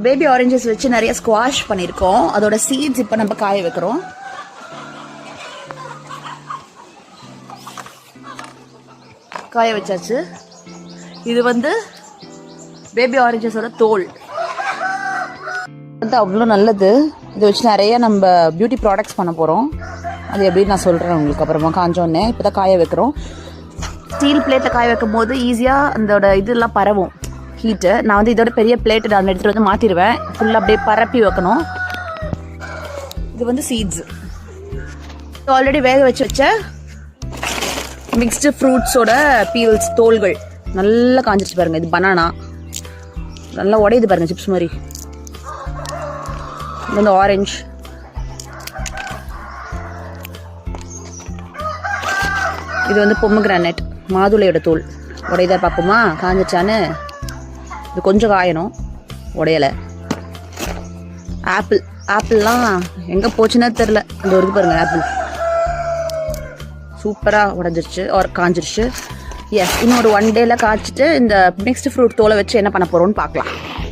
Baby oranges வச்சு நிறைய squash பண்ணியிருக்கோம். அதோட சீட்ஸ் இப்போ நம்ம காய வைக்கிறோம். காய வச்சாச்சு. இது வந்து பேபி ஆரஞ்சஸோட தோல் வந்து அவ்வளோ நல்லது. இதை வச்சு நிறைய நம்ம பியூட்டி ப்ராடக்ட்ஸ் பண்ண போகிறோம். அது எப்படின்னு நான் சொல்கிறேன் உங்களுக்கு அப்புறமா. காஞ்சோடனே இப்போ தான் காய வைக்கிறோம். ஸ்டீல் பிளேட்டில் காய வைக்கும் போது ஈஸியாக அதோட இதெல்லாம் பரவும் ஹீட்டு. நான் வந்து இதோட பெரிய பிளேட்டு நான் எடுத்துகிட்டு வந்து மாற்றிடுவேன். ஃபுல்லாக அப்படியே பரப்பி வைக்கணும். இது வந்து சீட்ஸ். ஆல்ரெடி வேக வச்ச மிக்ஸ்டு ஃப்ரூட்ஸோட பீல்ஸ், தோல்கள் நல்லா காஞ்சிச்சு பாருங்கள். இது பனானா நல்லா உடையுது பாருங்கள், சிப்ஸ் மாதிரி. இது வந்து ஆரஞ்சு. இது வந்து பொமக்ரானட், மாதுளையோட தோல். உடையதா பார்ப்போமா காஞ்சிச்சான்னு? இது கொஞ்சம் காயணும், உடையலை. ஆப்பிள்லாம் எங்கே போச்சுன்னா தெரில. இந்த ஒரு பாருங்கள், ஆப்பிள் சூப்பராக உடஞ்சிருச்சு காஞ்சிருச்சு. எஸ், இன்னொரு 1 டேல காய்ச்சிட்டு இந்த மிக்ஸ்டு ஃப்ரூட் தோலை வச்சு என்ன பண்ண போகிறோன்னு பார்க்கலாம்.